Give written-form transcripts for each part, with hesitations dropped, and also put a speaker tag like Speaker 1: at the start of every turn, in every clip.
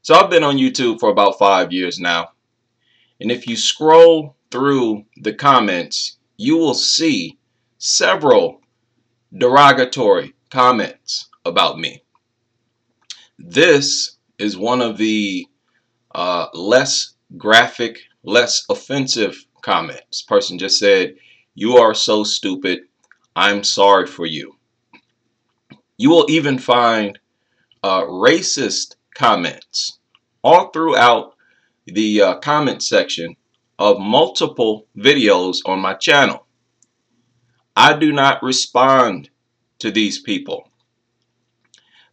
Speaker 1: So I've been on YouTube for about 5 years now. And if you scroll through the comments, you will see several derogatory comments about me. This is one of the less graphic, less offensive comments. Person just said, "You are so stupid. I'm sorry for you." You will even find racist comments all throughout the comment section of multiple videos on my channel. I do not respond to these people.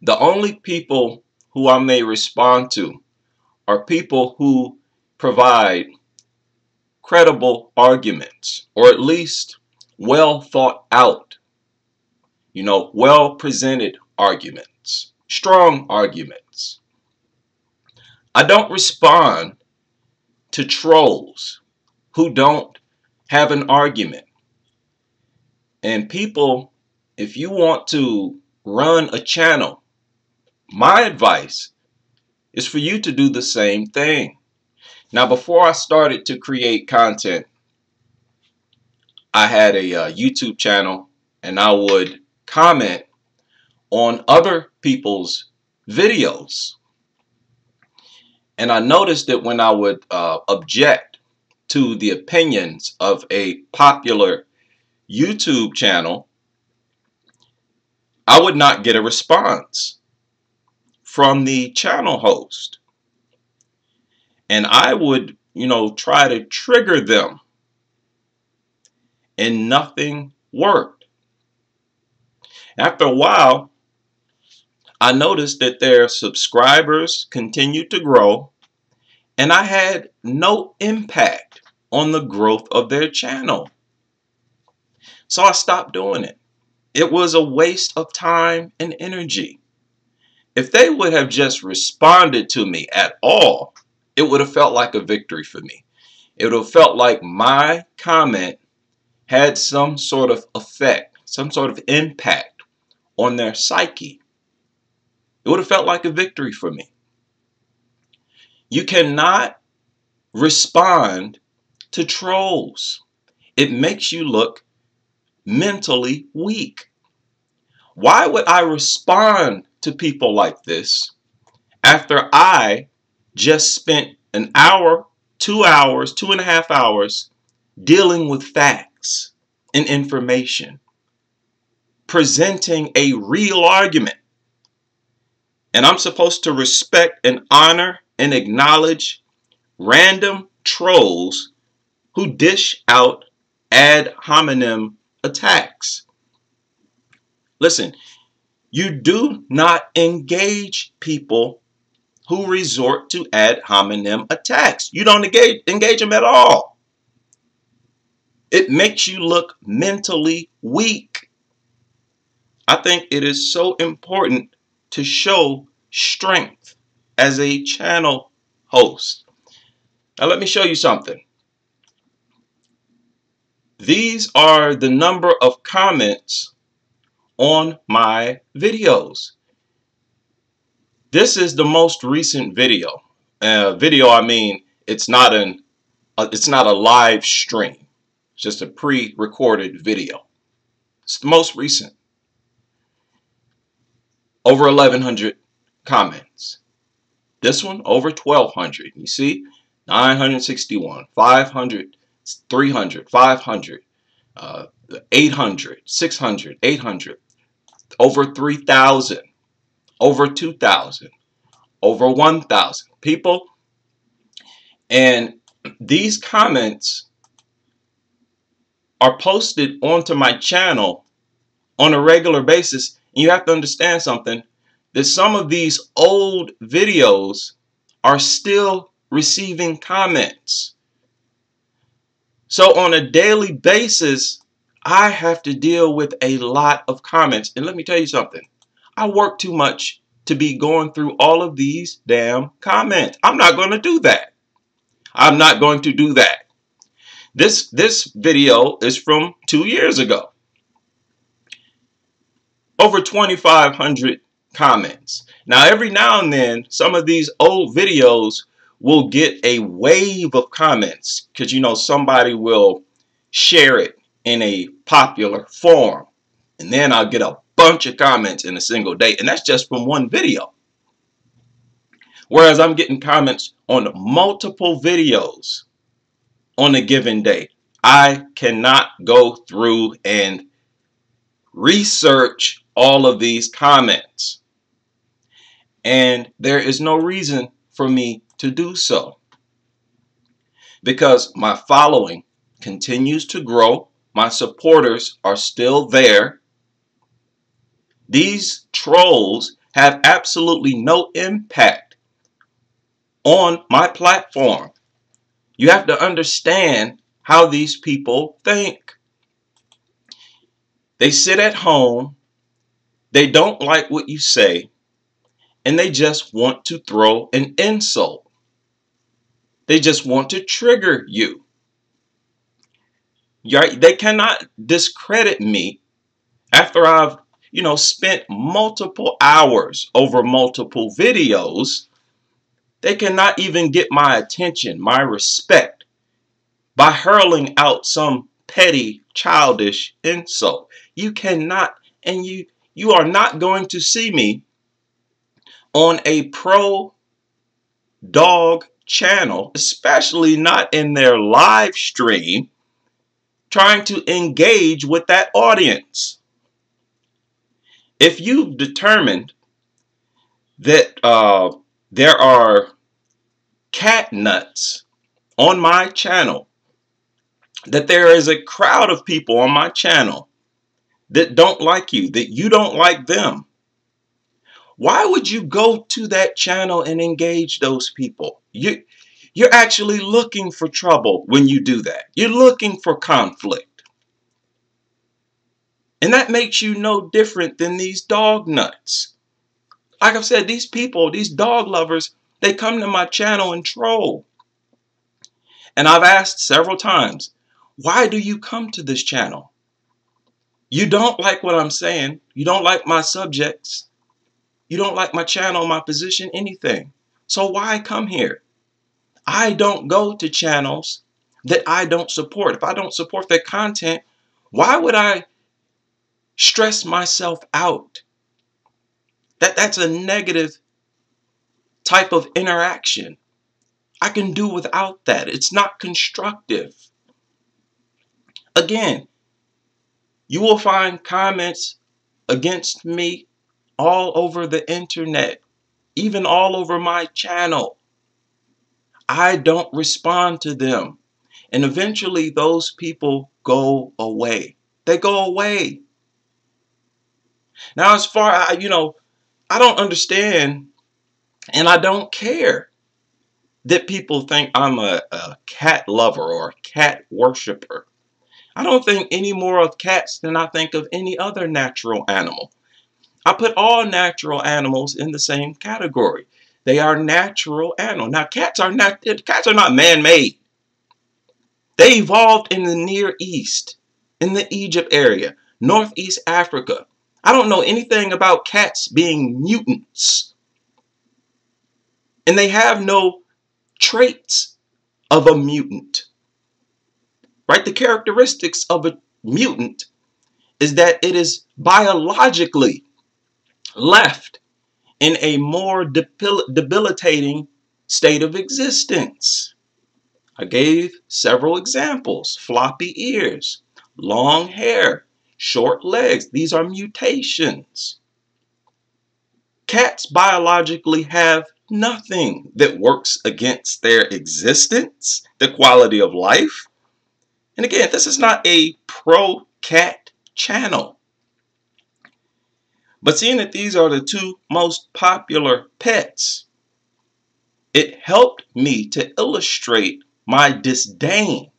Speaker 1: The only people who I may respond to are people who provide credible arguments, or at least well thought out, well presented arguments, strong arguments. I don't respond to trolls who don't have an argument. And people, if you want to run a channel, my advice is for you to do the same thing. Now, before I started to create content, I had a YouTube channel, and I would comment on other people's videos. And I noticed that when I would object to the opinions of a popular YouTube channel, I would not get a response from the channel host. And I would, try to trigger them, and nothing worked. After a while, I noticed that their subscribers continued to grow, and I had no impact on the growth of their channel. So I stopped doing it. It was a waste of time and energy. If they would have just responded to me at all, it would have felt like a victory for me. It would have felt like my comment had some sort of effect, some sort of impact on their psyche. It would have felt like a victory for me. You cannot respond to trolls. It makes you look mentally weak. Why would I respond to people like this after I just spent an hour, 2 hours, 2.5 hours dealing with facts and information, presenting a real argument? And I'm supposed to respect and honor and acknowledge random trolls who dish out ad hominem attacks. Listen, you do not engage people who resort to ad hominem attacks. You don't engage them at all. It makes you look mentally weak. I think it is so important to show strength as a channel host. Now let me show you something. These are the number of comments on my videos. This is the most recent video. I mean, it's not a live stream. It's just a pre-recorded video. It's the most recent. Over 1,100 comments. This one over 1,200. You see, 961, 500, 300, 500, 800, 600, 800, over 3,000, over 2,000, over 1,000 people. And these comments are posted onto my channel on a regular basis. You have to understand something, that some of these old videos are still receiving comments. So on a daily basis, I have to deal with a lot of comments. And let me tell you something, I work too much to be going through all of these damn comments. I'm not going to do that. I'm not going to do that. This video is from 2 years ago. Over 2,500 comments. Now, every now and then, some of these old videos will get a wave of comments because, you know, somebody will share it in a popular forum. And then I'll get a bunch of comments in a single day. And that's just from one video. Whereas I'm getting comments on multiple videos on a given day. I cannot go through and research all of these comments. And there is no reason for me to do so, because my following continues to grow. My supporters are still there. These trolls have absolutely no impact on my platform. You have to understand how these people think. They sit at home, they don't like what you say, and they just want to throw an insult. They just want to trigger you. They cannot discredit me after I've, spent multiple hours over multiple videos. They cannot even get my attention, my respect, by hurling out some petty, childish insult. You cannot, and you are not going to see me on a pro dog channel, especially not in their live stream, trying to engage with that audience. If you've determined that there are cat nuts on my channel, that there is a crowd of people on my channel that don't like you, that you don't like them, why would you go to that channel and engage those people? You're actually looking for trouble when you do that. You're looking for conflict. And that makes you no different than these dog nuts. Like I've said, these people, these dog lovers, they come to my channel and troll. And I've asked several times, why do you come to this channel? You don't like what I'm saying. You don't like my subjects. You don't like my channel, my position, anything. So why come here? I don't go to channels that I don't support. If I don't support their content, why would I stress myself out? That's a negative type of interaction. I can do without that. It's not constructive. Again, you will find comments against me all over the internet, even all over my channel. I don't respond to them. And eventually those people go away. They go away. Now, as far as, I don't understand, and I don't care that people think I'm a cat lover or a cat worshiper. I don't think any more of cats than I think of any other natural animal. I put all natural animals in the same category. They are natural animals. Now, cats are not man-made. They evolved in the Near East, in the Egypt area, Northeast Africa. I don't know anything about cats being mutants. And they have no traits of a mutant. Right? The characteristics of a mutant is that it is biologically left in a more debilitating state of existence. I gave several examples: floppy ears, long hair, short legs. These are mutations. Cats biologically have nothing that works against their existence, the quality of life. And again, this is not a pro-cat channel. But seeing that these are the two most popular pets, it helped me to illustrate my disdain,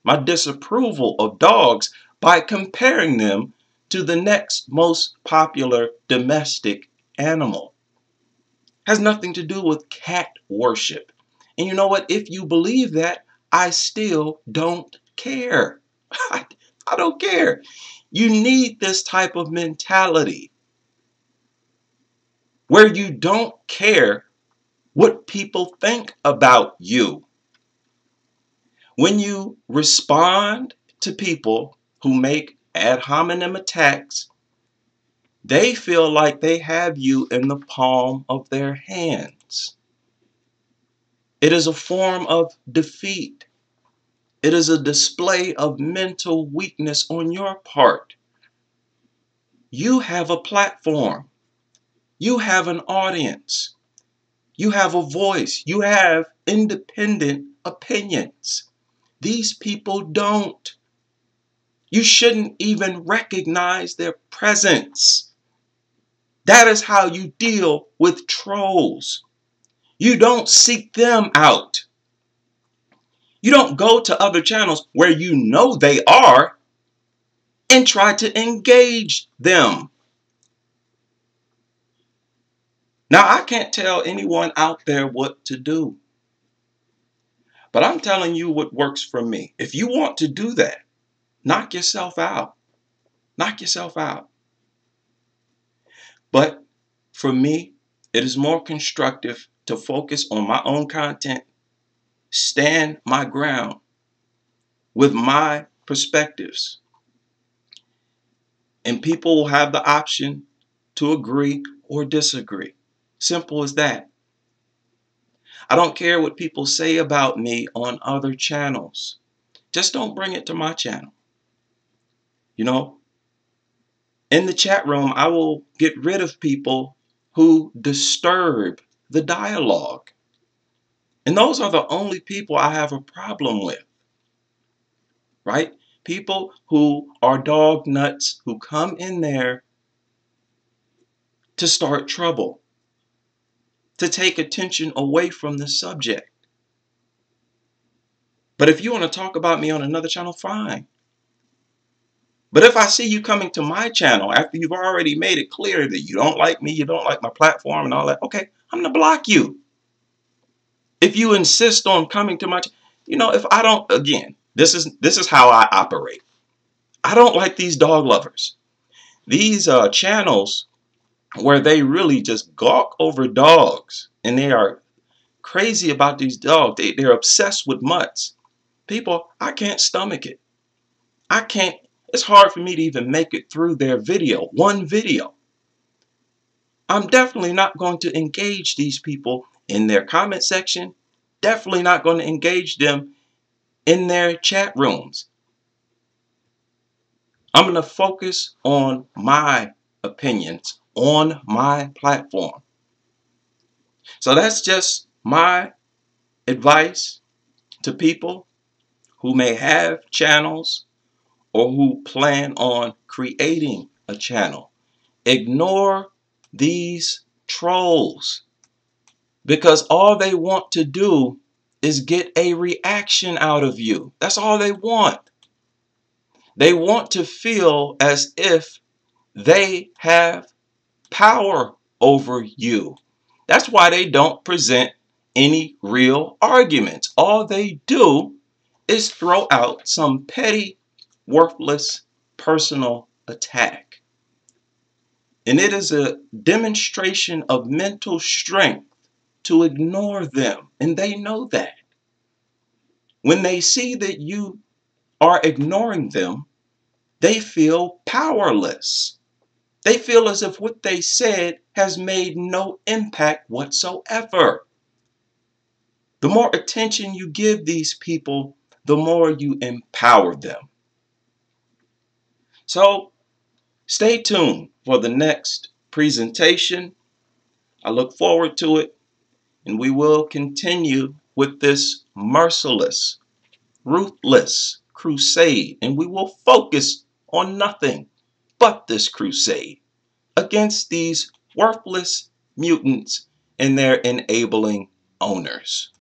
Speaker 1: my disapproval of dogs by comparing them to the next most popular domestic animal. Has nothing to do with cat worship. And you know what? If you believe that, I still don't care. I don't care. You need this type of mentality. where you don't care what people think about you. When you respond to people who make ad hominem attacks, they feel like they have you in the palm of their hands. It is a form of defeat. It is a display of mental weakness on your part. You have a platform. You have an audience. You have a voice. You have independent opinions. These people don't. You shouldn't even recognize their presence. That is how you deal with trolls. You don't seek them out. You don't go to other channels where you know they are and try to engage them. Now, I can't tell anyone out there what to do, but I'm telling you what works for me. If you want to do that, knock yourself out. Knock yourself out. But for me, it is more constructive to focus on my own content, stand my ground with my perspectives. And people will have the option to agree or disagree. Simple as that. I don't care what people say about me on other channels. Just don't bring it to my channel. You know, in the chat room, I will get rid of people who disturb the dialogue. And those are the only people I have a problem with, right? People who are dog nuts, who come in there to start trouble, to take attention away from the subject. But if you want to talk about me on another channel, fine. But if I see you coming to my channel after you've already made it clear that you don't like me, you don't like my platform and all that, okay, I'm going to block you. If you insist on coming to my, if I don't, again, this is how I operate. I don't like these dog lovers. These channels where they really just gawk over dogs and they are crazy about these dogs. They're obsessed with mutts. People, I can't stomach it. I can't. It's hard for me to even make it through their video, one video. I'm definitely not going to engage these people in their comment section. Definitely not going to engage them in their chat rooms. I'm going to focus on my opinions on my platform. So that's just my advice to people who may have channels or who plan on creating a channel. Ignore these trolls, because all they want to do is get a reaction out of you. That's all they want. They want to feel as if they have power over you. That's why they don't present any real arguments. All they do is throw out some petty, worthless personal attack. And it is a demonstration of mental strength to ignore them. And they know that. When they see that you are ignoring them, they feel powerless. They feel as if what they said has made no impact whatsoever. The more attention you give these people, the more you empower them. So stay tuned for the next presentation. I look forward to it, and we will continue with this merciless, ruthless crusade, and we will focus on nothing but this crusade against these worthless mutants and their enabling owners.